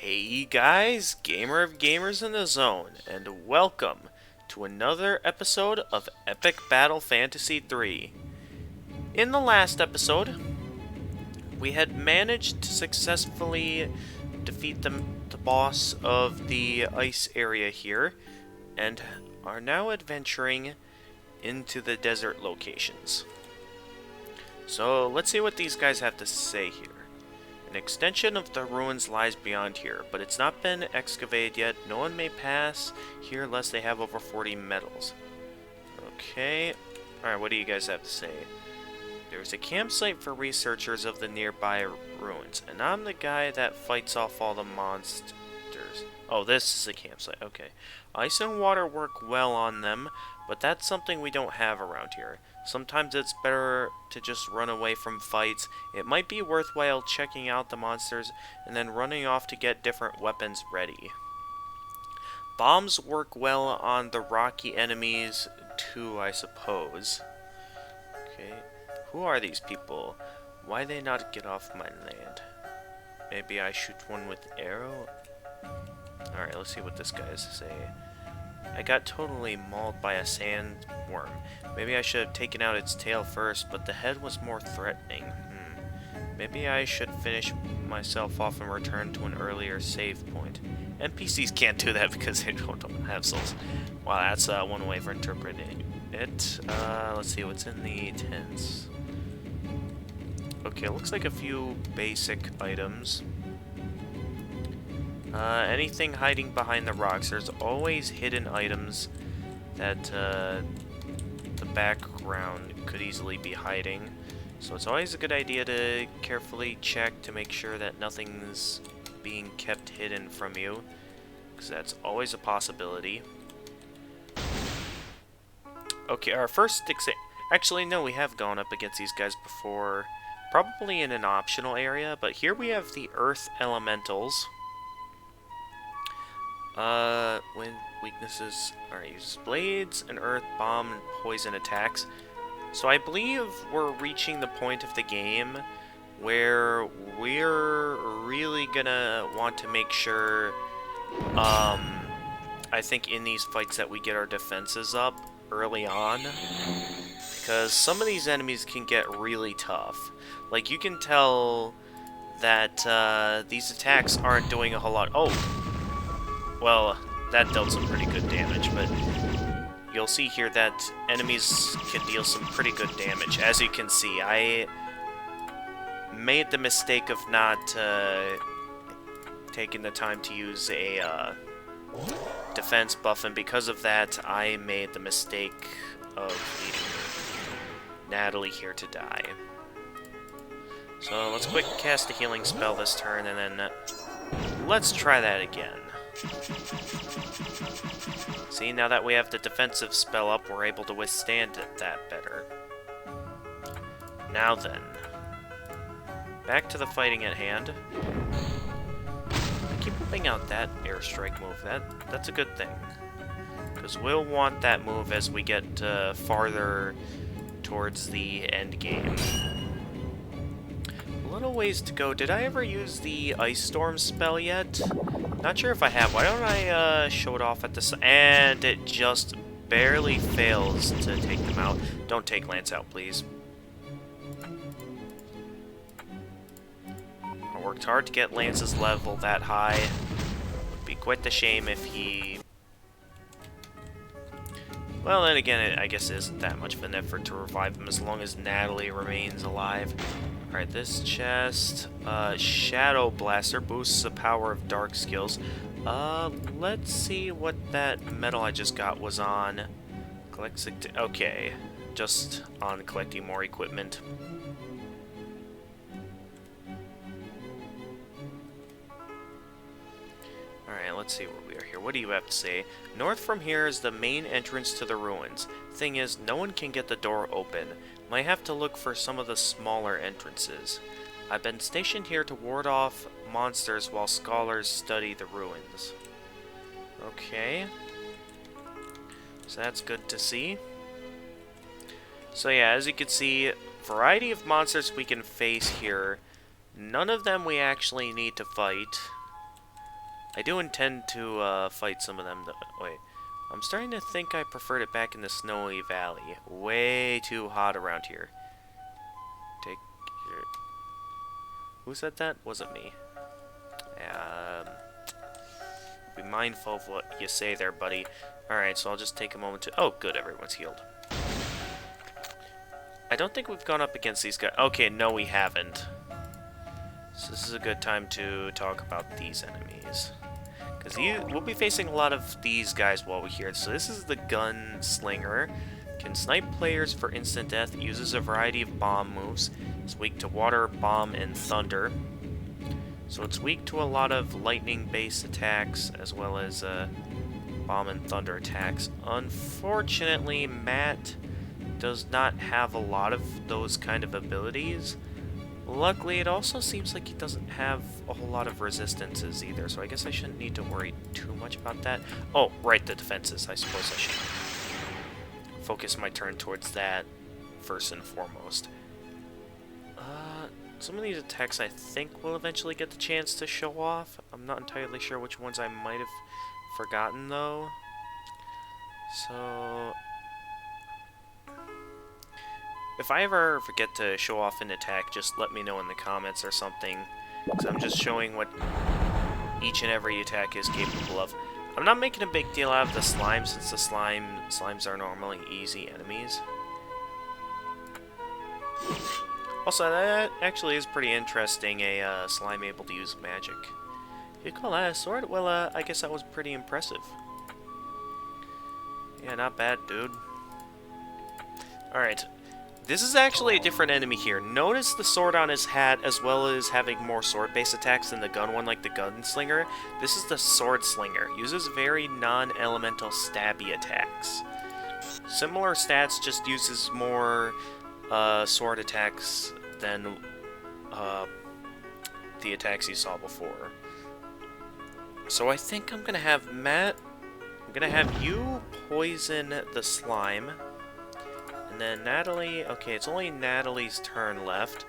Hey guys, Gamer of Gamers in the Zone, and welcome to another episode of Epic Battle Fantasy 3. In the last episode, we had managed to successfully defeat the boss of the ice area here, and are now adventuring into the desert locations. So let's see what these guys have to say here. An extension of the ruins lies beyond here, but it's not been excavated yet. No one may pass here unless they have over 40 medals. Okay. Alright, what do you guys have to say? There's a campsite for researchers of the nearby ruins, and I'm the guy that fights off all the monsters. Oh, this is a campsite. Okay. Ice and water work well on them, but that's something we don't have around here. Sometimes it's better to just run away from fights. It might be worthwhile checking out the monsters and then running off to get different weapons ready. Bombs work well on the rocky enemies too, I suppose. Okay. Who are these people? Why they not get off my land? Maybe I shoot one with arrow? Alright, let's see what this guy has to say. I got totally mauled by a sandworm. Maybe I should have taken out its tail first, but the head was more threatening. Maybe I should finish myself off and return to an earlier save point. NPCs can't do that because they don't have souls. Wow, that's one way for interpreting it. Let's see what's in the tents. Okay, looks like a few basic items. Anything hiding behind the rocks. There's always hidden items that the background could easily be hiding. So it's always a good idea to carefully check to make sure that nothing's being kept hidden from you, because that's always a possibility. Okay, our first actually, no, we have gone up against these guys before, probably in an optional area, but here we have the Earth Elementals. When weaknesses are used, blades and earth, bomb, and poison attacks. So I believe we're reaching the point of the game where we're really gonna want to make sure, I think in these fights that we get our defenses up early on, because some of these enemies can get really tough. Like, you can tell that, these attacks aren't doing a whole lot. Oh! Well, that dealt some pretty good damage, but you'll see here that enemies can deal some pretty good damage. As you can see, I made the mistake of not taking the time to use a defense buff, and because of that, I made the mistake of leading Natalie here to die. So let's quick cast a healing spell this turn, and then let's try that again. See, now that we have the defensive spell up, we're able to withstand that better. Now then, back to the fighting at hand. I keep whipping out that airstrike move. That's a good thing, because we'll want that move as we get farther towards the end game. A little ways to go. Did I ever use the Ice Storm spell yet? Not sure if I have. Why don't I show it off at the and it just barely fails to take them out. Don't take Lance out, please. I worked hard to get Lance's level that high. Would be quite the shame if he... Well, then again, I guess it isn't that much of an effort to revive him as long as Natalie remains alive. Alright, this chest, Shadow Blaster boosts the power of dark skills. Let's see what that medal I just got was on. Okay, just on collecting more equipment. Alright, let's see where we are here. What do you have to say? North from here is the main entrance to the ruins. Thing is, no one can get the door open. Might have to look for some of the smaller entrances. I've been stationed here to ward off monsters while scholars study the ruins. Okay. So that's good to see. So yeah, as you can see, variety of monsters we can face here. None of them we actually need to fight. I do intend to fight some of them. Wait, I'm starting to think I preferred it back in the snowy valley. Way too hot around here. Take your... Who said that? Wasn't me. Be mindful of what you say there, buddy. Alright, so I'll just take a moment to... Oh, good, everyone's healed. I don't think we've gone up against these guys. Okay, no, we haven't. So this is a good time to talk about these enemies. Because we'll be facing a lot of these guys while we're here. So this is the Slinger. Can snipe players for instant death. Uses a variety of bomb moves. It's weak to water, bomb, and thunder. So it's weak to a lot of lightning-based attacks, as well as bomb and thunder attacks. Unfortunately, Matt does not have a lot of those kind of abilities. Luckily, it also seems like he doesn't have a whole lot of resistances either, so I guess I shouldn't need to worry too much about that. Oh, right, the defenses. I suppose I should focus my turn towards that first and foremost. Some of these attacks I think will eventually get the chance to show off. I'm not entirely sure which ones I might have forgotten, though. So... if I ever forget to show off an attack, just let me know in the comments or something, because I'm just showing what each and every attack is capable of. I'm not making a big deal out of the slime, since the slimes are normally easy enemies. Also, that actually is pretty interesting, a slime able to use magic. You call that a sword? Well, I guess that was pretty impressive. Yeah, not bad, dude. Alright. This is actually a different enemy here. Notice the sword on his hat, as well as having more sword-based attacks than the gun one, like the Gunslinger. This is the Sword Slinger. Uses very non-elemental stabby attacks. Similar stats, just uses more sword attacks than the attacks you saw before. So I think I'm gonna have Matt... I'm gonna have you poison the slime. And then Natalie... Okay, it's only Natalie's turn left.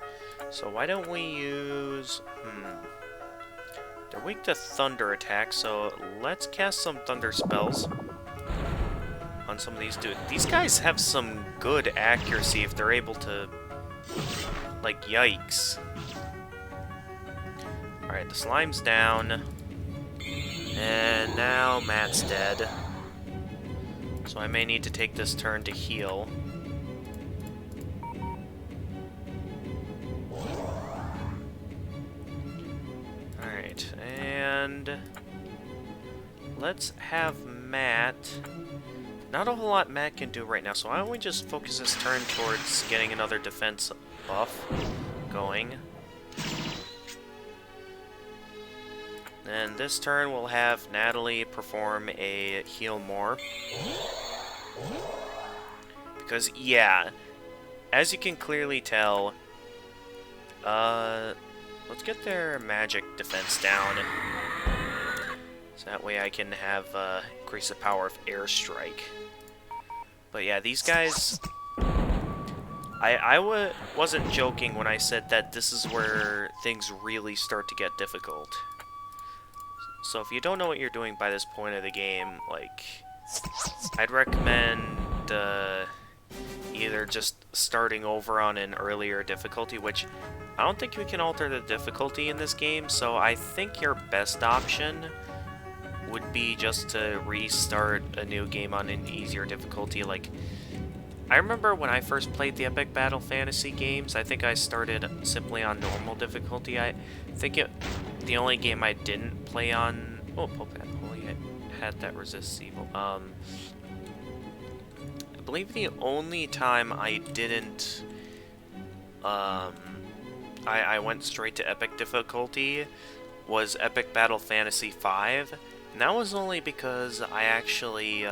So why don't we use... They're weak to thunder attacks, so let's cast some thunder spells on some of these dudes. These guys have some good accuracy if they're able to... Like, yikes. Alright, the slime's down. And now Matt's dead. So I may need to take this turn to heal. Alright, and... let's have Matt... Not a whole lot Matt can do right now, so why don't we just focus this turn towards getting another defense buff going. And this turn we'll have Natalie perform a heal more. Because, yeah, as you can clearly tell, let's get their magic defense down. So that way I can have, increase the power of airstrike. But yeah, these guys... I wasn't joking when I said that this is where things really start to get difficult. So if you don't know what you're doing by this point of the game, like, I'd recommend either just starting over on an earlier difficulty, which I don't think we can alter the difficulty in this game, so I think your best option would be just to restart a new game on an easier difficulty. Like, I remember when I first played the Epic Battle Fantasy games, I think I started simply on normal difficulty. I think the only game I didn't play on... Oh, Popat, holy, I had that resist evil. I believe the only time I didn't... I went straight to Epic difficulty was Epic Battle Fantasy 5. And that was only because I actually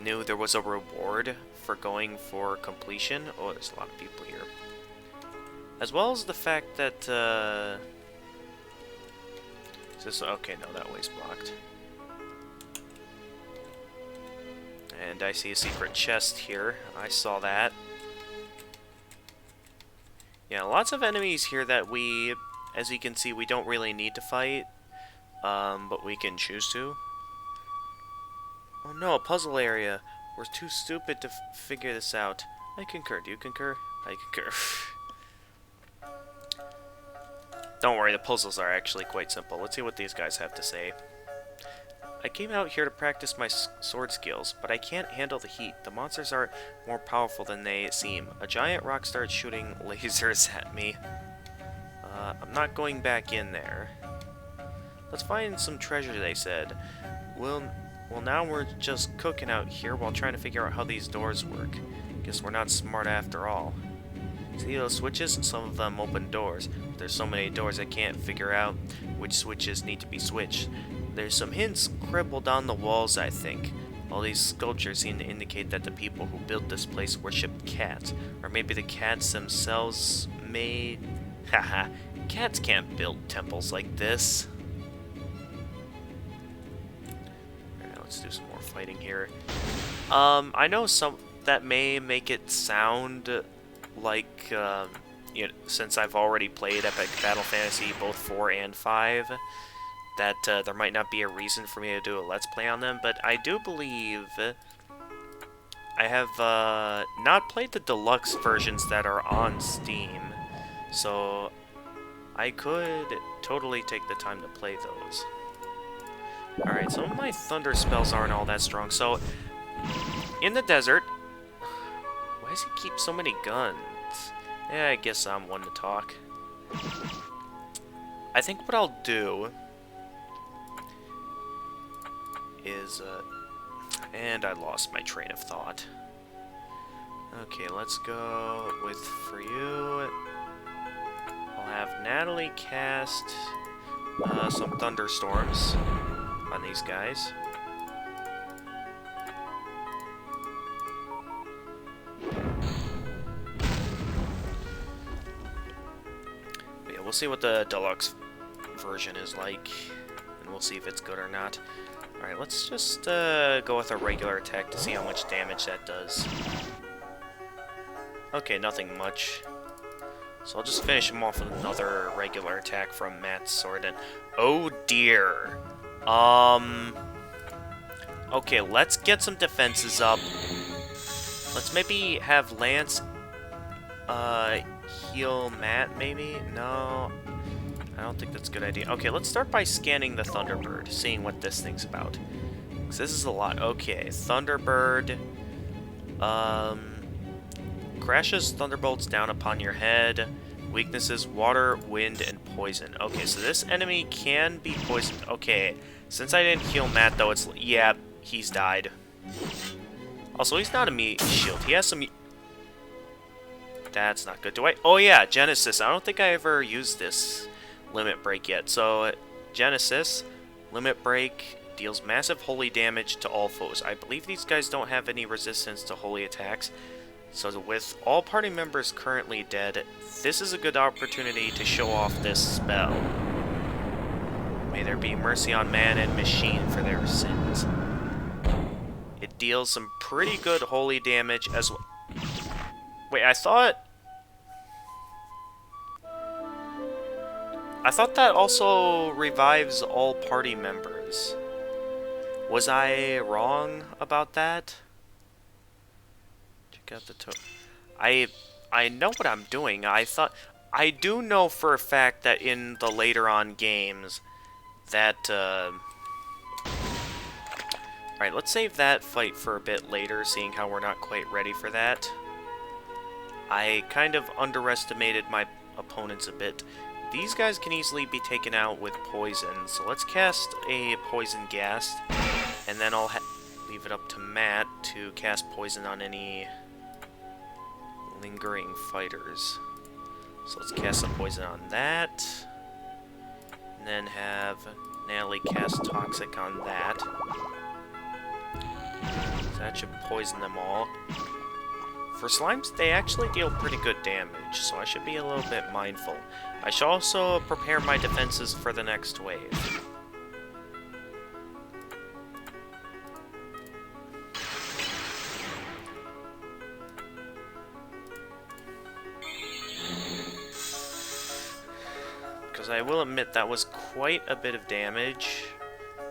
knew there was a reward for going for completion. Oh, there's a lot of people here. As well as the fact that, is this, okay, no, that way's blocked. And I see a secret chest here. I saw that. Yeah, lots of enemies here that we, as you can see, we don't really need to fight. But we can choose to. Oh no, a puzzle area. We're too stupid to figure this out. I concur. Do you concur? I concur. Don't worry, the puzzles are actually quite simple. Let's see what these guys have to say. I came out here to practice my sword skills, but I can't handle the heat. The monsters are more powerful than they seem. A giant rock started shooting lasers at me. I'm not going back in there. Let's find some treasure, they said. Well, now we're just cooking out here while trying to figure out how these doors work. Guess we're not smart after all. See those switches? Some of them open doors. But there's so many doors I can't figure out which switches need to be switched. There's some hints scribbled on the walls, I think. All these sculptures seem to indicate that the people who built this place worshipped cats. Or maybe the cats themselves made... Haha, cats can't build temples like this. Alright, let's do some more fighting here. I know some that may make it sound like, you know, since I've already played Epic Battle Fantasy both 4 and 5, that there might not be a reason for me to do a Let's Play on them, but I do believe I have not played the deluxe versions that are on Steam, so I could totally take the time to play those. Alright, some of my thunder spells aren't all that strong, so in the desert... Why does he keep so many guns? Yeah, I guess I'm one to talk. I think what I'll do is, and I lost my train of thought. Okay, let's go with, for you, I'll have Natalie cast some thunderstorms on these guys. But yeah, we'll see what the deluxe version is like, and we'll see if it's good or not. Alright, let's just go with a regular attack to see how much damage that does. Okay, nothing much. So I'll just finish him off with another regular attack from Matt's sword, and... Oh dear! Okay, let's get some defenses up. Let's maybe have Lance, heal Matt, maybe? No, I don't think that's a good idea. Okay, let's start by scanning the Thunderbird, seeing what this thing's about. Because this is a lot. Okay, Thunderbird, crashes thunderbolts down upon your head. Weaknesses, water, wind, and poison. Okay, so this enemy can be poisoned. Okay, since I didn't heal Matt, though, it's... Yeah, he's died. Also, he's not a meat shield. He has some... That's not good. Do I... Oh, yeah, Genesis. I don't think I ever used this limit break yet. So, Genesis, limit break, deals massive holy damage to all foes. I believe these guys don't have any resistance to holy attacks. So with all party members currently dead, this is a good opportunity to show off this spell. May there be mercy on man and machine for their sins. It deals some pretty good holy damage as well. Wait, I thought that also revives all party members. Was I wrong about that? Check out the I know what I'm doing. I do know for a fact that in the later on games that Alright, let's save that fight for a bit later, seeing how we're not quite ready for that. I kind of underestimated my opponents a bit. These guys can easily be taken out with poison, so let's cast a poison gas, and then I'll leave it up to Matt to cast poison on any lingering fighters. So let's cast some poison on that, and then have Natalie cast Toxic on that. So that should poison them all. For slimes, they actually deal pretty good damage, so I should be a little bit mindful. I should also prepare my defenses for the next wave. Because I will admit that was quite a bit of damage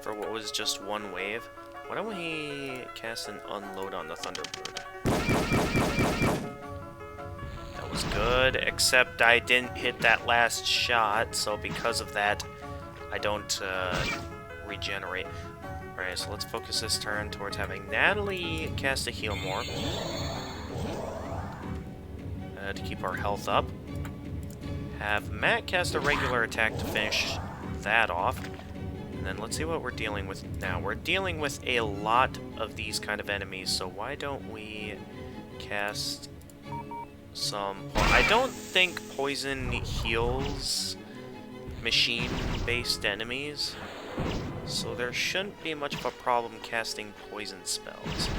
for what was just one wave. Why don't we cast an unload on the Thunderbird? That was good, except I didn't hit that last shot, so because of that, I don't regenerate. Alright, so let's focus this turn towards having Natalie cast a heal more. To keep our health up. Have Matt cast a regular attack to finish that off. And then let's see what we're dealing with now. We're dealing with a lot of these kind of enemies, so why don't we cast some... I don't think poison heals machine-based enemies, so there shouldn't be much of a problem casting poison spells.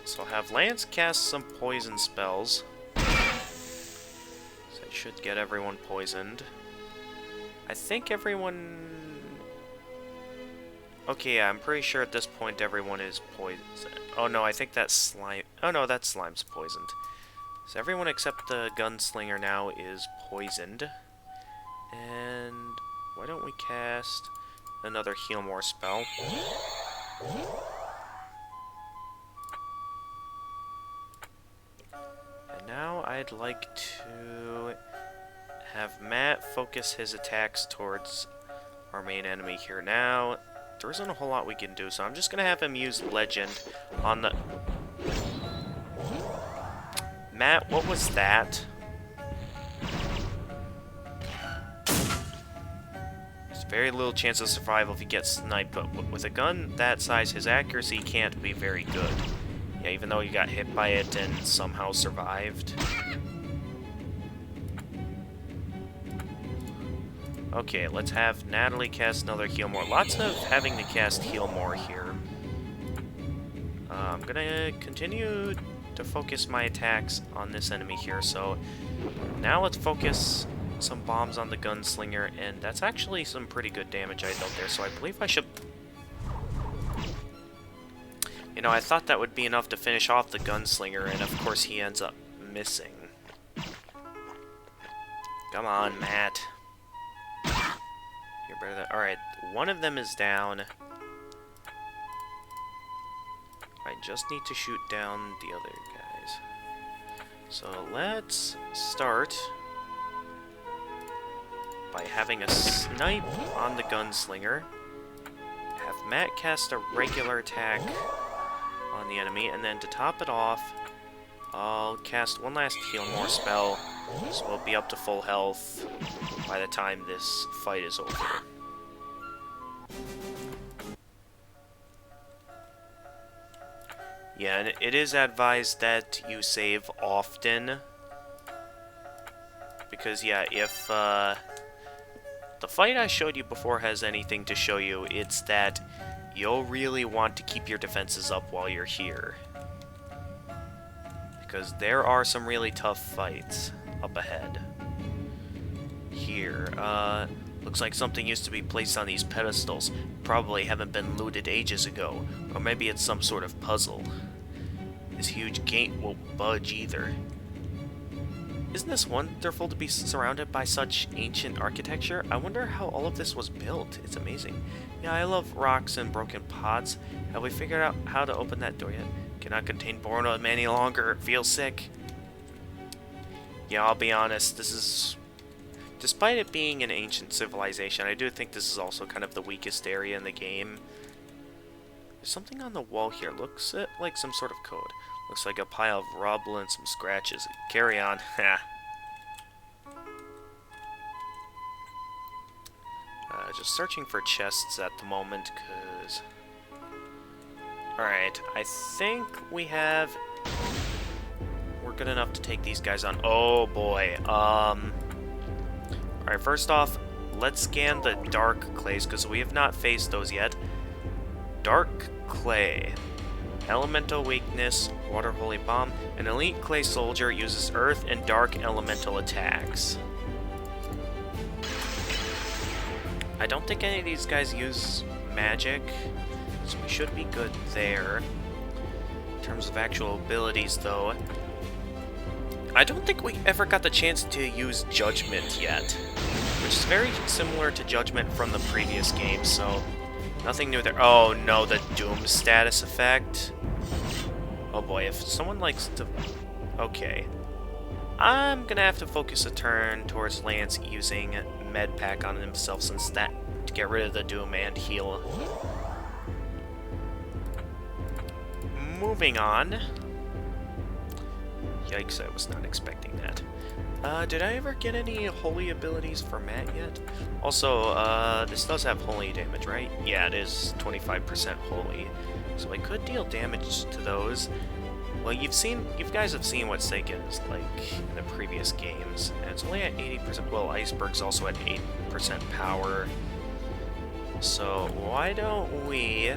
So I'll have Lance cast some poison spells. So it should get everyone poisoned. I think everyone... Okay, yeah, I'm pretty sure at this point everyone is poisoned. Oh no, I think that's slime... Oh no, that slime's poisoned. So everyone except the gunslinger now is poisoned. And why don't we cast another heal more spell? Now I'd like to have Matt focus his attacks towards our main enemy here. Now, there isn't a whole lot we can do, so I'm just going to have him use Legend on the... Matt, what was that? There's very little chance of survival if he gets sniped, but with a gun that size, his accuracy can't be very good. Yeah, even though you got hit by it and somehow survived. Okay, let's have Natalie cast another heal more. Lots of having to cast heal more here. I'm gonna continue to focus my attacks on this enemy here. So now let's focus some bombs on the gunslinger, and that's actually some pretty good damage I dealt there. So I believe I should... You know, I thought that would be enough to finish off the gunslinger, and of course he ends up missing. Come on, Matt. You're better than... Alright, one of them is down. I just need to shoot down the other guys. So let's start by having a snipe on the gunslinger. Have Matt cast a regular attack on the enemy, and then to top it off, I'll cast one last heal more spell, so we'll be up to full health by the time this fight is over. Yeah, and it is advised that you save often, because yeah, if the fight I showed you before has anything to show you, it's that you'll really want to keep your defenses up while you're here. Because there are some really tough fights up ahead. Here, looks like something used to be placed on these pedestals. Probably haven't been looted ages ago. Or maybe it's some sort of puzzle. This huge gate won't budge either. Isn't this wonderful to be surrounded by such ancient architecture? I wonder how all of this was built. It's amazing. Yeah, I love rocks and broken pots. Have we figured out how to open that door yet? Cannot contain boredom any longer. Feel sick. Yeah, I'll be honest. This is... Despite it being an ancient civilization, I do think this is also kind of the weakest area in the game. There's something on the wall here. Looks like some sort of code. Looks like a pile of rubble and some scratches. Carry on. Just searching for chests at the moment, because... Alright, I think we have... We're good enough to take these guys on. Oh, boy. Alright, first off, let's scan the dark clays, because we have not faced those yet. Dark clay. Elemental weakness, water holy bomb. An elite clay soldier uses earth and dark elemental attacks. I don't think any of these guys use magic, so we should be good there. In terms of actual abilities, though, I don't think we ever got the chance to use Judgment yet, which is very similar to Judgment from the previous game, so nothing new there. Oh no, the Doom status effect. Oh boy, if someone likes to... Okay. I'm gonna have to focus a turn towards Lance using Med Pack on himself since that to get rid of the Doom and heal. Moving on. Yikes, I was not expecting that. Did I ever get any holy abilities for Matt yet? Also, this does have holy damage, right? Yeah, it is 25% holy. So I could deal damage to those. Well, you guys have seen what Seiken is like in the previous games. And it's only at 80%, well, Iceberg's also at 8% power. So why don't we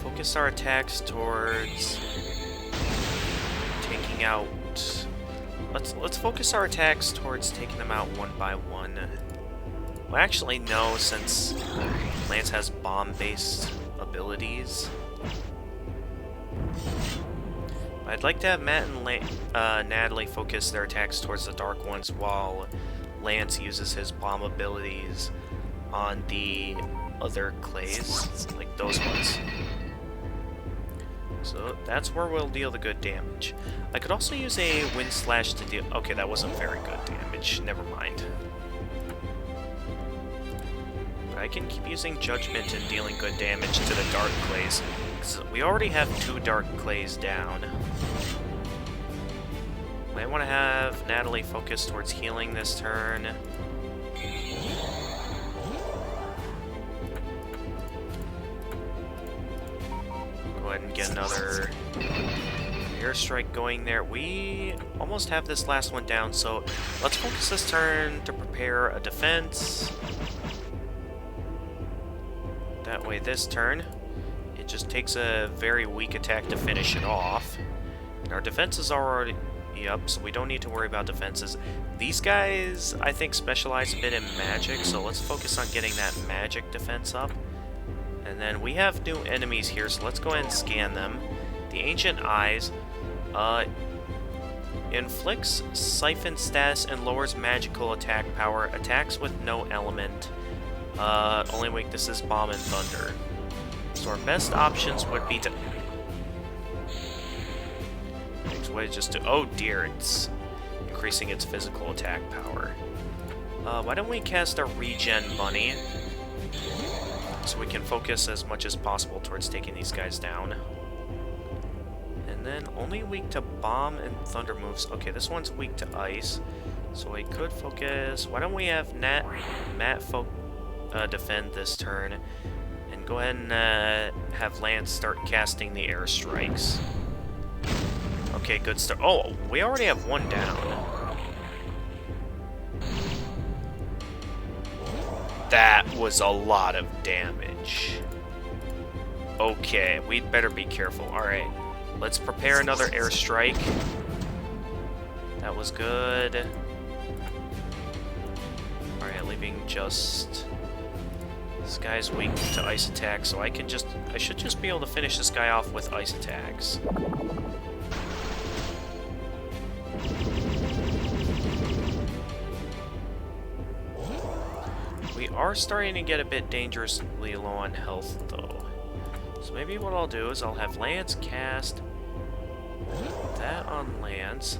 focus our attacks towards taking out... Let's focus our attacks towards taking them out one by one. Well, actually, no, since Lance has bomb-based abilities. I'd like to have Matt and Natalie focus their attacks towards the Dark Ones while Lance uses his bomb abilities on the other clays, like those ones. So that's where we'll deal the good damage. I could also use a Wind Slash to deal... Okay, that wasn't very good damage. Never mind. But I can keep using Judgment and dealing good damage to the Dark Clays. Because we already have 2 Dark Clays down. Might want to have Natalie focus towards healing this turn. Go ahead and get another airstrike going there. We almost have this last one down, so let's focus this turn to prepare a defense. That way this turn, it just takes a very weak attack to finish it off. And our defenses are already up, so we don't need to worry about defenses. These guys, I think, specialize a bit in magic, so let's focus on getting that magic defense up. And then we have new enemies here, so let's go ahead and scan them. The Ancient Eyes inflicts Siphon status and lowers magical attack power. Attacks with no element. Only weakness is Bomb and Thunder. So our best options would be to... Next way is just to... Oh dear, it's increasing its physical attack power. Why don't we cast a Regen Bunny? So we can focus as much as possible towards taking these guys down. And then only weak to Bomb and Thunder moves. Okay, this one's weak to Ice. So I could focus... Why don't we have Matt defend this turn. And go ahead and have Lance start casting the airstrikes. Okay, good start. Oh, we already have one down. That was a lot of damage. Okay, we'd better be careful. Alright, let's prepare another airstrike. That was good. Alright, leaving just... This guy's weak to ice attack, so I should just be able to finish this guy off with ice attacks. We are starting to get a bit dangerously low on health, though. So maybe what I'll do is I'll have Lance cast that on Lance,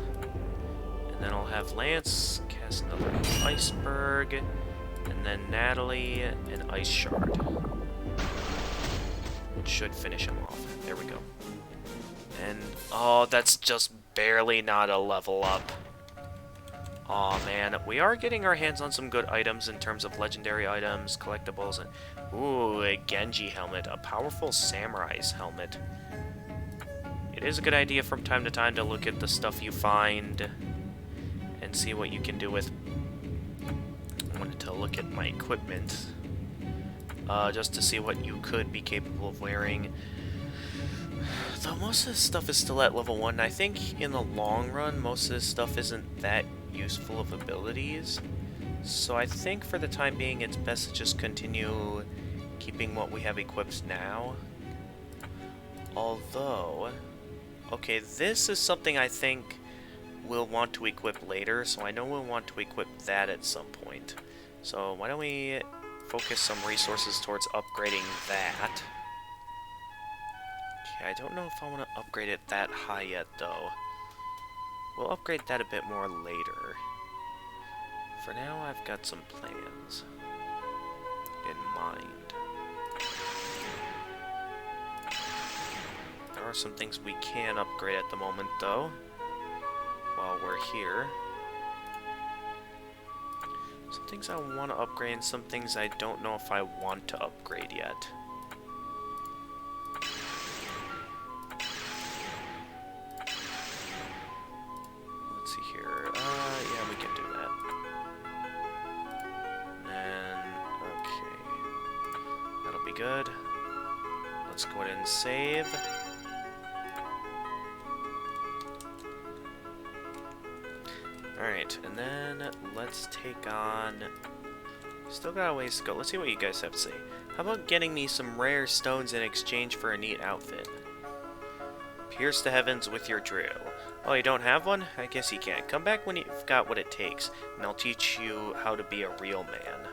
and then I'll have Lance cast another Iceberg, and then Natalie an Ice Shard. Which should finish him off. There we go. And, oh, that's just barely not a level up. Aw, man, we are getting our hands on some good items in terms of legendary items, collectibles, and... Ooh, a Genji helmet, a powerful samurai's helmet. It is a good idea from time to time to look at the stuff you find and see what you can do with... I wanted to look at my equipment, just to see what you could be capable of wearing. Though most of this stuff is still at level 1, I think in the long run, most of this stuff isn't that useful of abilities. So I think for the time being, it's best to just continue keeping what we have equipped now. Although, okay, this is something I think we'll want to equip later, so I know we'll want to equip that at some point. So why don't we focus some resources towards upgrading that. Okay, I don't know if I want to upgrade it that high yet, though. We'll upgrade that a bit more later. For now, I've got some plans in mind. There are some things we can upgrade at the moment, though, while we're here. Some things I want to upgrade, and some things I don't know if I want to upgrade yet. Let's see here. Yeah, we can do that. And, okay. That'll be good. Let's go ahead and save. Alright, and then let's take on... Still got a ways to go. Let's see what you guys have to say. How about getting me some rare stones in exchange for a neat outfit? Pierce the heavens with your drill. Oh, you don't have one? I guess you can't. Come back when you've got what it takes, and I'll teach you how to be a real man.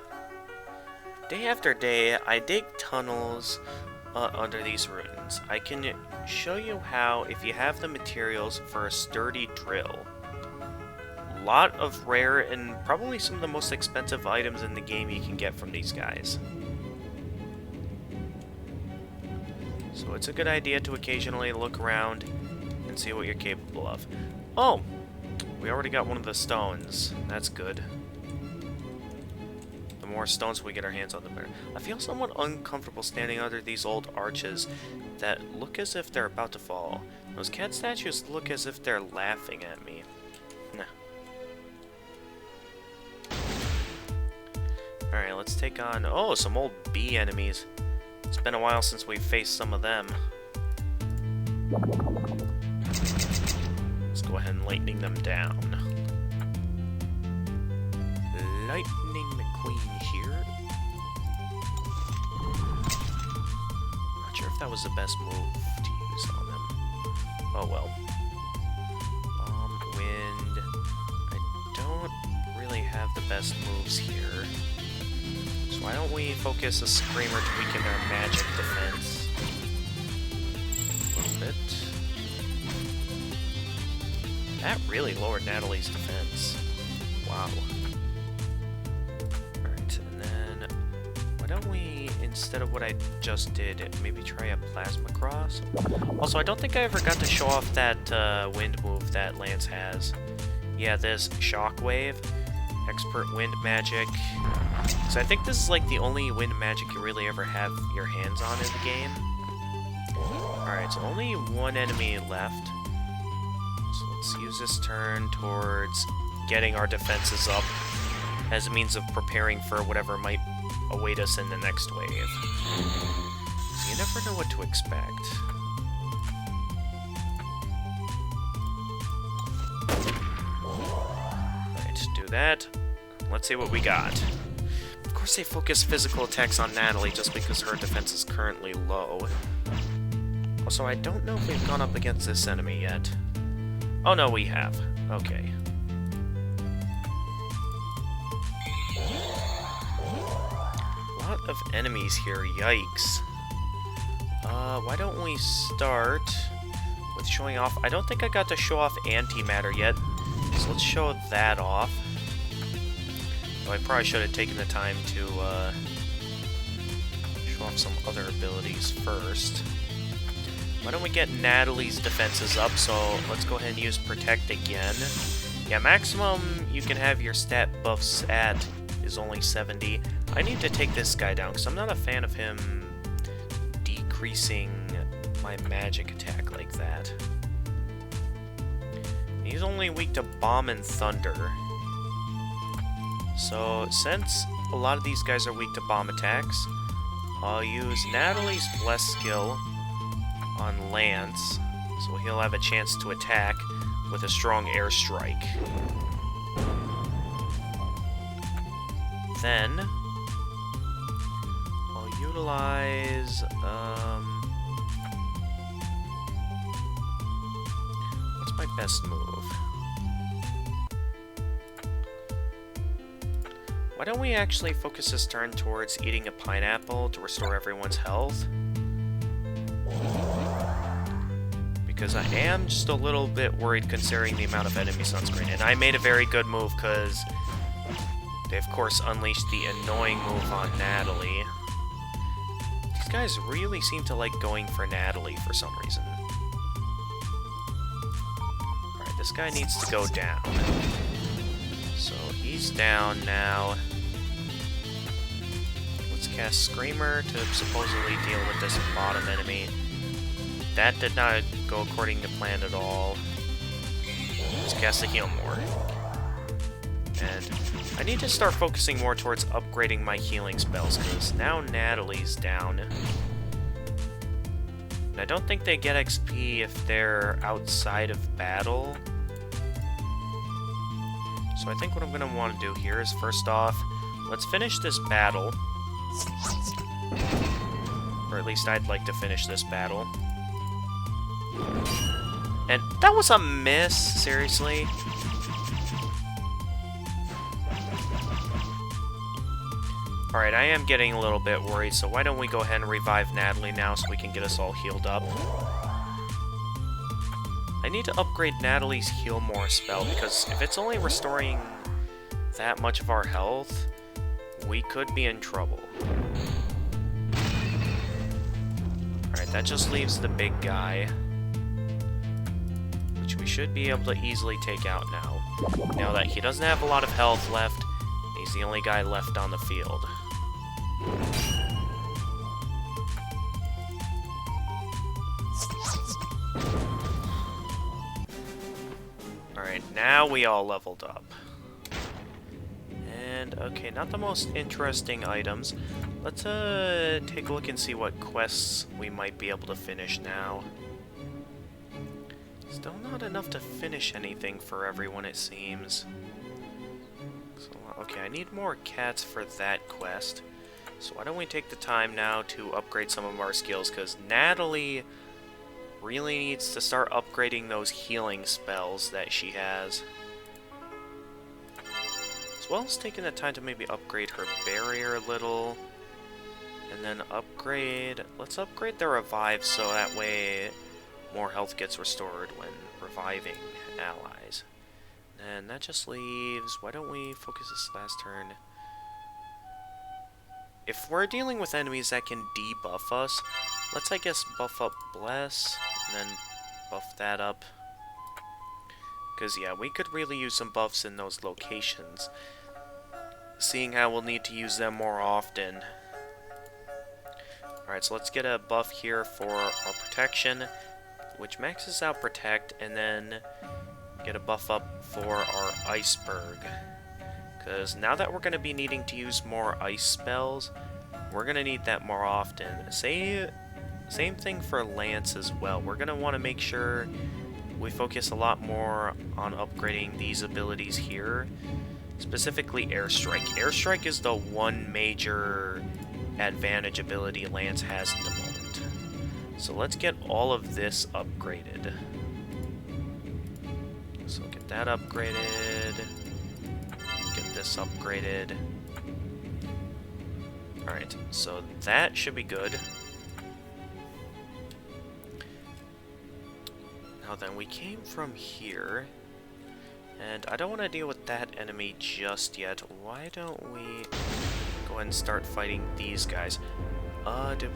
Day after day, I dig tunnels under these ruins. I can show you how if you have the materials for a sturdy drill. Lot of rare and probably some of the most expensive items in the game you can get from these guys. So it's a good idea to occasionally look around and see what you're capable of. Oh! We already got one of the stones. That's good. The more stones we get our hands on, the better. I feel somewhat uncomfortable standing under these old arches that look as if they're about to fall. Those cat statues look as if they're laughing at me. Nah. Alright, let's take on... Oh, some old bee enemies. It's been a while since we've faced some of them. Let's go ahead and lightning them down. Lightning McQueen here. Not sure if that was the best move to use on them. Oh well. Wind. I don't really have the best moves here. So why don't we focus a Screamer to weaken our magic defense? A little bit. That really lowered Natalie's defense. Wow. Alright, and then why don't we, instead of what I just did, maybe try a Plasma Cross? Also, I don't think I ever got to show off that wind move that Lance has. Yeah, this Shockwave. Expert wind magic. So I think this is like the only wind magic you really ever have your hands on in the game. Alright, so only one enemy left. So let's use this turn towards getting our defenses up as a means of preparing for whatever might await us in the next wave. So you never know what to expect. Alright, do that. Let's see what we got. Of course they focus physical attacks on Natalie just because her defense is currently low. Also, I don't know if we've gone up against this enemy yet. Oh no, we have. Okay. A lot of enemies here, yikes. Why don't we start with showing off... I don't think I got to show off antimatter yet, so let's show that off. Though I probably should have taken the time to show off some other abilities first. Why don't we get Natalie's defenses up, so let's go ahead and use Protect again. Yeah, maximum you can have your stat buffs at is only 70. I need to take this guy down, because I'm not a fan of him decreasing my magic attack like that. He's only weak to Bomb and Thunder. So, since a lot of these guys are weak to bomb attacks, I'll use Natalie's Bless skill on Lance, so he'll have a chance to attack with a strong airstrike. Then, I'll utilize, what's my best move? Why don't we actually focus this turn towards eating a pineapple to restore everyone's health? Because I am just a little bit worried considering the amount of enemies on screen. And I made a very good move because they, of course, unleashed the annoying move on Natalie. These guys really seem to like going for Natalie for some reason. Alright, this guy needs to go down. So he's down now. Let's cast Screamer to supposedly deal with this bottom enemy. That did not go according to plan at all. Let's cast a Heal More. And I need to start focusing more towards upgrading my healing spells, because now Natalie's down. And I don't think they get XP if they're outside of battle. So I think what I'm going to want to do here is, first off, let's finish this battle. Or at least I'd like to finish this battle. And that was a miss, seriously. Alright, I am getting a little bit worried, so why don't we go ahead and revive Natalie now so we can get us all healed up. I need to upgrade Natalie's Heal More spell, because if it's only restoring that much of our health, we could be in trouble. Alright, that just leaves the big guy, which we should be able to easily take out now. Now that he doesn't have a lot of health left, he's the only guy left on the field. Alright, now we all leveled up. And, okay, not the most interesting items. Let's take a look and see what quests we might be able to finish now. Still not enough to finish anything for everyone, it seems. So, okay, I need more cats for that quest. So why don't we take the time now to upgrade some of our skills, because Natalie really needs to start upgrading those healing spells that she has. As well as taking the time to maybe upgrade her barrier a little. And then upgrade... let's upgrade the revive so that way more health gets restored when reviving allies. And that just leaves... why don't we focus this last turn? If we're dealing with enemies that can debuff us, let's, I guess, buff up Bless, and then buff that up. Because, yeah, we could really use some buffs in those locations, seeing how we'll need to use them more often. Alright, so let's get a buff here for our protection, which maxes out Protect, and then get a buff up for our Iceberg. Because now that we're going to be needing to use more ice spells, we're going to need that more often. Same thing for Lance as well. We're going to want to make sure we focus a lot more on upgrading these abilities here. Specifically Airstrike. Airstrike is the one major advantage ability Lance has at the moment. So let's get all of this upgraded. So get that upgraded. Get this upgraded. Alright, so that should be good. Now then, we came from here, and I don't want to deal with that enemy just yet. Why don't we go ahead and start fighting these guys? Did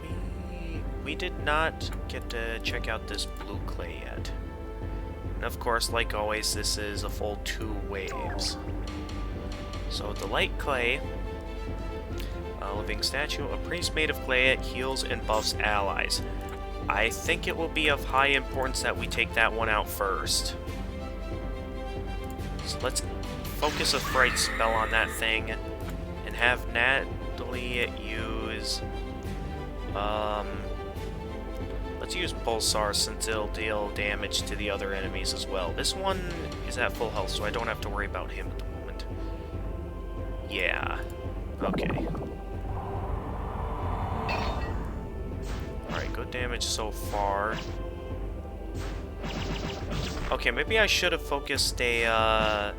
we did not get to check out this blue clay yet. And of course, like always, this is a full 2 waves. So the light clay, a living statue, a priest made of clay, it heals and buffs allies. I think it will be of high importance that we take that one out first. So let's focus a Fright spell on that thing, and have Natalie use... let's use Pulsar since it'll deal damage to the other enemies as well. This one is at full health, so I don't have to worry about him at the moment. Yeah. Okay. Alright, good damage so far. Okay, maybe I should have focused on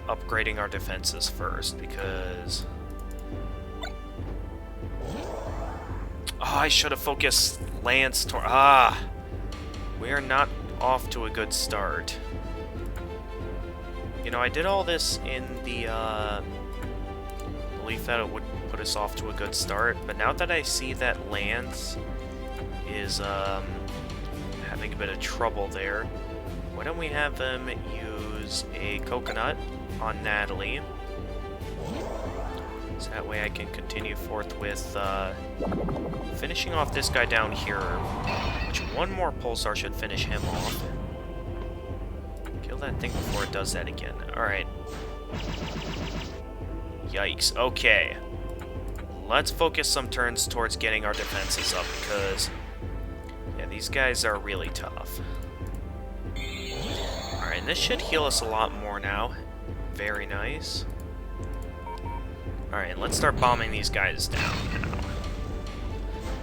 upgrading our defenses first, because... Oh, I should have focused Lance toward... Ah! We are not off to a good start. You know, I did all this in the, belief that it would put us off to a good start, but now that I see that Lance is, having a bit of trouble there, why don't we have him use a coconut on Natalie? So that way I can continue forth with, finishing off this guy down here, which one more pulsar should finish him off. Kill that thing before it does that again. Alright. Yikes. Okay. Let's focus some turns towards getting our defenses up, because... yeah, these guys are really tough. Alright, and this should heal us a lot more now. Very nice. Alright, let's start bombing these guys down now.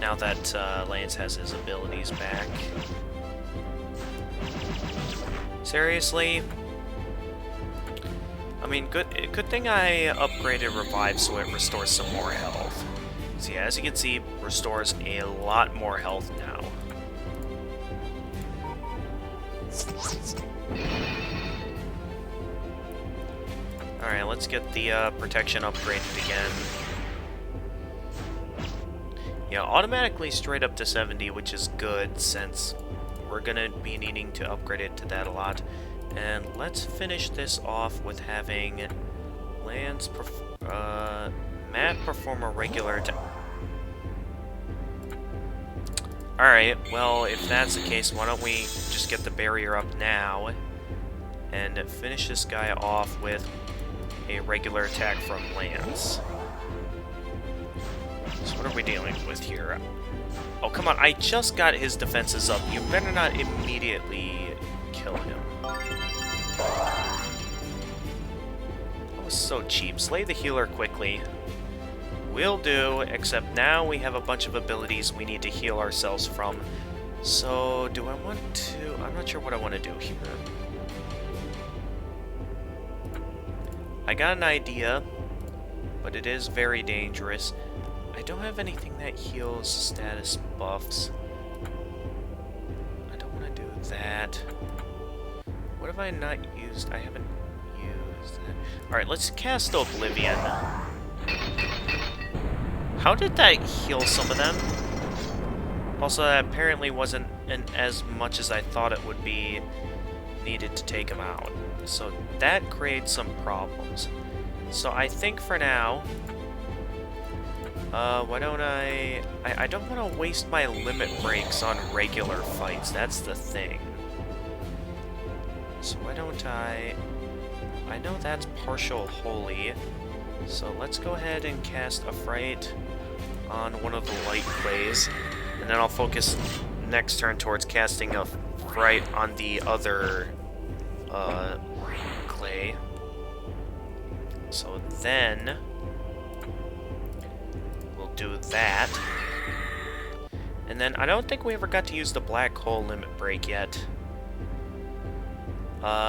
Now that Lance has his abilities back. Seriously? I mean, good thing I upgraded Revive so it restores some more health. See, as you can see, restores a lot more health now. Alright, let's get the protection upgraded again. Yeah, automatically straight up to 70, which is good, since we're gonna be needing to upgrade it to that a lot. And let's finish this off with having Lance Matt perform a regular attack. Alright, well, if that's the case, why don't we just get the barrier up now and finish this guy off with a regular attack from Lance. So what are we dealing with here? Oh, come on, I just got his defenses up. You better not immediately kill him. That was so cheap. Slay the healer quickly. Will do, except now we have a bunch of abilities we need to heal ourselves from. So, do I want to... I'm not sure what I want to do here. I got an idea, but it is very dangerous. I don't have anything that heals status buffs. I don't want to do that. What have I not used? I haven't used that. Alright, let's cast Oblivion. How did that heal some of them? Also, that apparently wasn't as much as I thought it would be needed to take them out. So that creates some problems. So I think for now... why don't I don't want to waste my limit breaks on regular fights, that's the thing. So why don't I know that's partial holy, so let's go ahead and cast a fright on one of the light clays, and then I'll focus next turn towards casting a fright on the other clay. So then do that. And then I don't think we ever got to use the black hole limit break yet.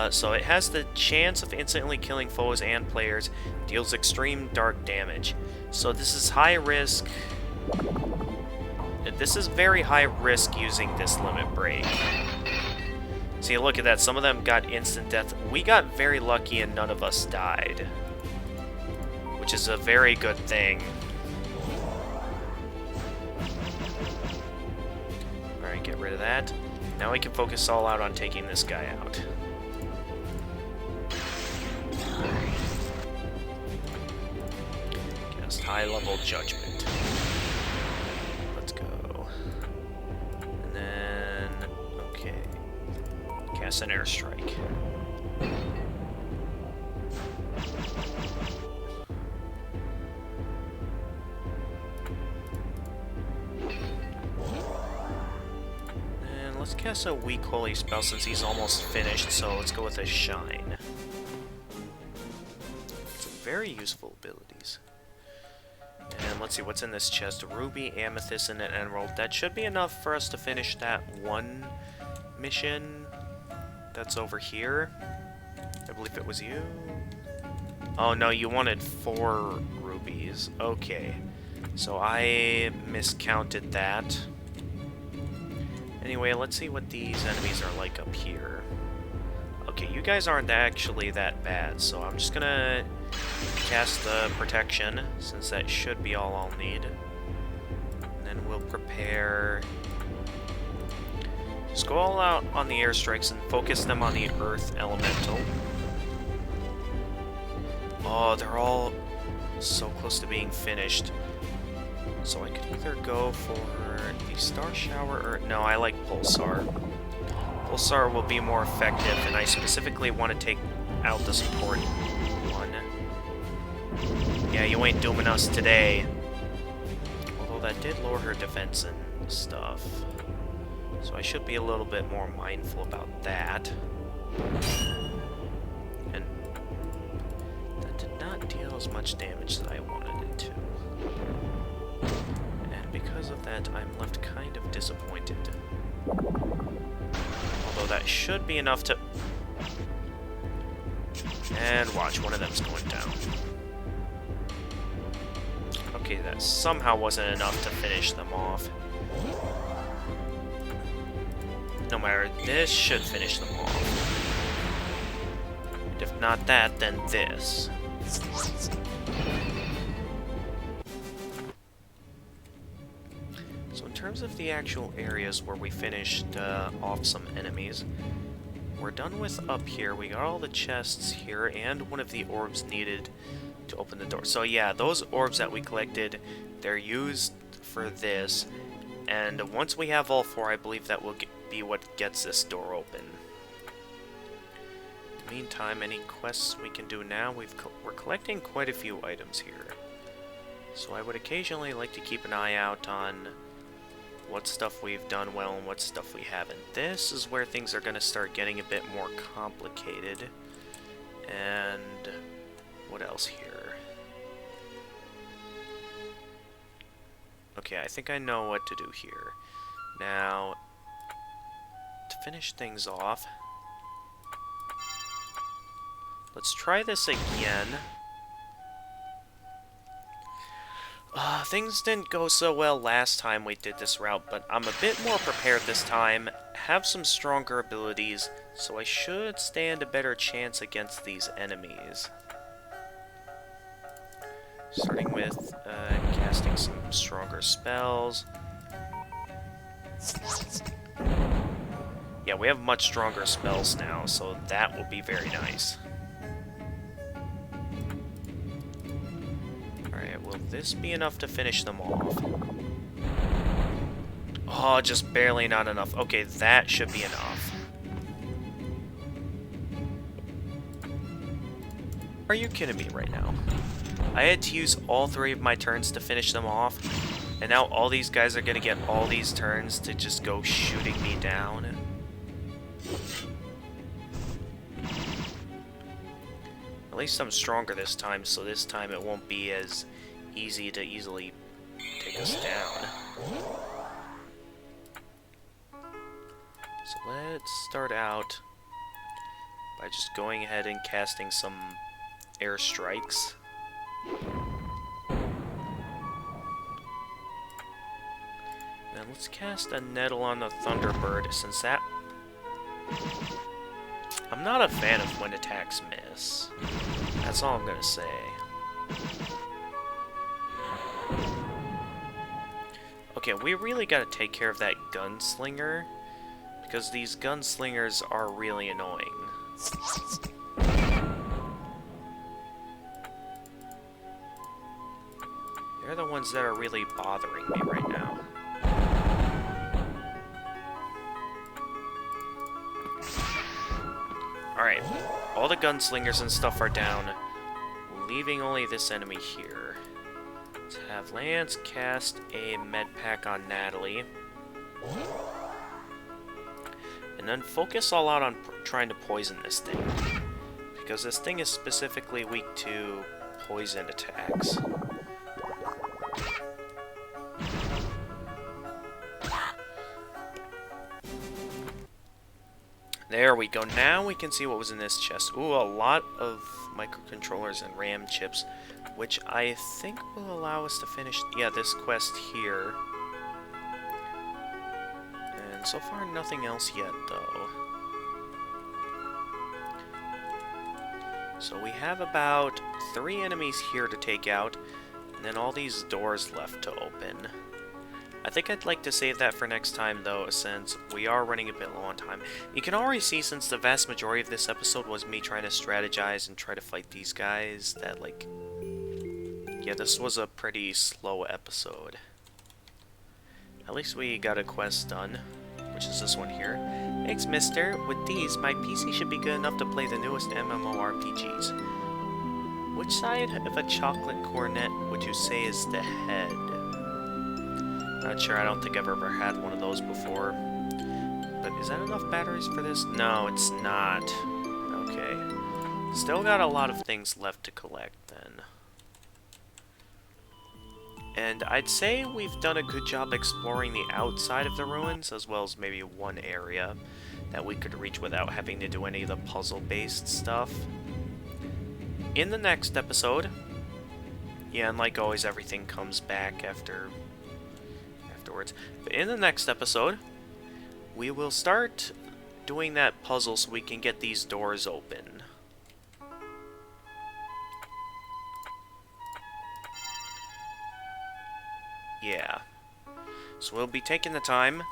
So it has the chance of instantly killing foes and players, deals extreme dark damage. So this is high risk. This is very high risk using this limit break. See, look at that. Some of them got instant death. We got very lucky and none of us died, which is a very good thing. Get rid of that. Now we can focus all out on taking this guy out. Cast high-level judgment. Let's go. And then... okay. Cast an airstrike. Let's cast a weak holy spell since he's almost finished, so let's go with a shine. Very useful abilities. And let's see what's in this chest. Ruby, amethyst, and an emerald. That should be enough for us to finish that one mission that's over here. I believe it was you. Oh no, you wanted 4 rubies. Okay. So I miscounted that. Anyway, let's see what these enemies are like up here. Okay, you guys aren't actually that bad, so I'm just gonna cast the protection, since that should be all I'll need. And then we'll prepare... Just go all out on the airstrikes and focus them on the Earth Elemental. Oh, they're all so close to being finished. So I could either go for the Star Shower or... No, I like Pulsar. Pulsar will be more effective, and I specifically want to take out the support one. Yeah, you ain't dooming us today. Although that did lower her defense and stuff. So I should be a little bit more mindful about that. And that did not deal as much damage as I wanted it to. And because of that, I'm left kind of disappointed. Although that should be enough to... And watch, one of them's going down. Okay, that somehow wasn't enough to finish them off. No matter, this should finish them off. And if not that, then this. So in terms of the actual areas where we finished off some enemies, we're done with up here. We got all the chests here and one of the orbs needed to open the door. So yeah, those orbs that we collected, they're used for this. And once we have all 4, I believe that will be what gets this door open. In the meantime, any quests we can do now? We're collecting quite a few items here. So I would occasionally like to keep an eye out on what stuff we've done well and what stuff we haven't. This is where things are going to start getting a bit more complicated. And what else here? Okay, I think I know what to do here. Now, to finish things off, let's try this again. Things didn't go so well last time we did this route, but I'm a bit more prepared this time, have some stronger abilities, so I should stand a better chance against these enemies. Starting with casting some stronger spells. Yeah, we have much stronger spells now, so that will be very nice. Alright, will this be enough to finish them off? Oh, just barely not enough. Okay, that should be enough. Are you kidding me right now? I had to use all 3 of my turns to finish them off, and now all these guys are gonna get all these turns to just go shooting me down. At least I'm stronger this time, so this time it won't be as easy to easily take us down. So let's start out by just going ahead and casting some airstrikes. Now let's cast a nettle on the Thunderbird, since that... I'm not a fan of when attacks miss. That's all I'm gonna say. Okay, we really gotta take care of that gunslinger, because these gunslingers are really annoying. They're the ones that are really bothering me right now. Alright, all the gunslingers and stuff are down, leaving only this enemy here. Let's have Lance cast a med pack on Natalie. And then focus all out on trying to poison this thing, because this thing is specifically weak to poison attacks. There we go. Now we can see what was in this chest. Ooh, a lot of microcontrollers and RAM chips, which I think will allow us to finish, yeah, this quest here. And so far, nothing else yet, though. So we have about 3 enemies here to take out, and then all these doors left to open. I think I'd like to save that for next time, though, since we are running a bit low on time. You can already see, since the vast majority of this episode was me trying to strategize and try to fight these guys, that, like... yeah, this was a pretty slow episode. At least we got a quest done, which is this one here. Thanks, mister. With these, my PC should be good enough to play the newest MMORPGs. Which side of a chocolate cornet would you say is the head? Not sure, I don't think I've ever had one of those before. But is that enough batteries for this? No, it's not. Okay. Still got a lot of things left to collect, then. And I'd say we've done a good job exploring the outside of the ruins, as well as maybe one area that we could reach without having to do any of the puzzle-based stuff. In the next episode, yeah, and like always, everything comes back afterwards. But in the next episode, we will start doing that puzzle so we can get these doors open. Yeah. So we'll be taking the time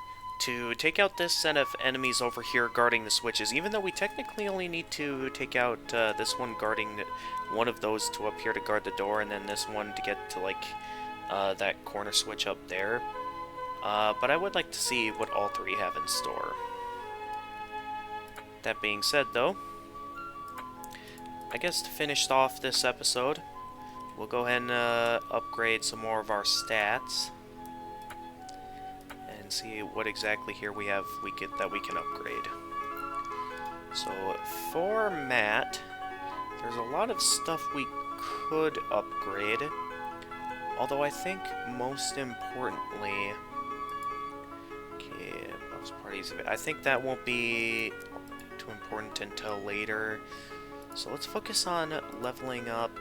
to take out this set of enemies over here guarding the switches, even though we technically only need to take out this one guarding one of those to up here to guard the door, and then this one to get to, like, that corner switch up there. But I would like to see what all 3 have in store. That being said, though, I guess to finish off this episode, we'll go ahead and upgrade some more of our stats. And see what exactly here we have that we can upgrade. So, for Matt, there's a lot of stuff we could upgrade. Although I think most importantly... okay, most parties of it. I think that won't be too important until later. So let's focus on leveling up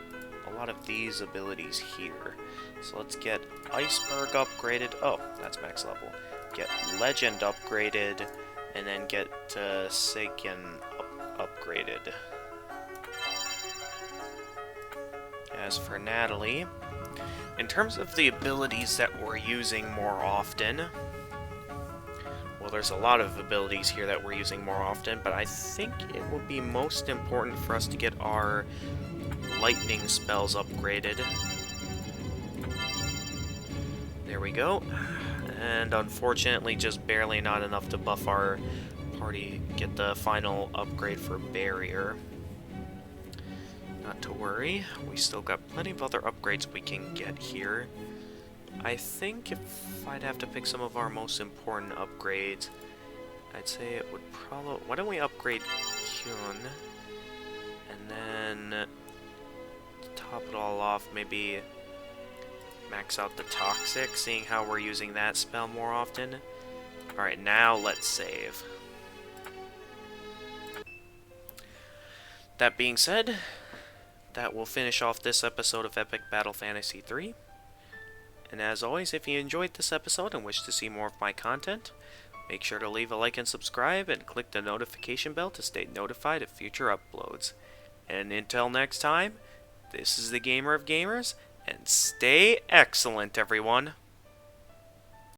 a lot of these abilities here. So let's get Iceberg upgraded. Oh, that's max level. Get Legend upgraded, and then get Seiken upgraded. As for Natalie, in terms of the abilities that we're using more often, well, there's a lot of abilities here that we're using more often, but I think it will be most important for us to get our lightning spells upgraded. There we go. And unfortunately, just barely not enough to buff our party, get the final upgrade for barrier. Not to worry, we still got plenty of other upgrades we can get here. I think if I'd have to pick some of our most important upgrades, I'd say it would probably... why don't we upgrade Kyun? And then, to top it all off, maybe max out the Toxic, seeing how we're using that spell more often. Alright, now let's save. That being said, that will finish off this episode of Epic Battle Fantasy 3. And as always, if you enjoyed this episode and wish to see more of my content, make sure to leave a like and subscribe, and click the notification bell to stay notified of future uploads. And until next time, this is the Gamer of Gamers, and stay excellent, everyone!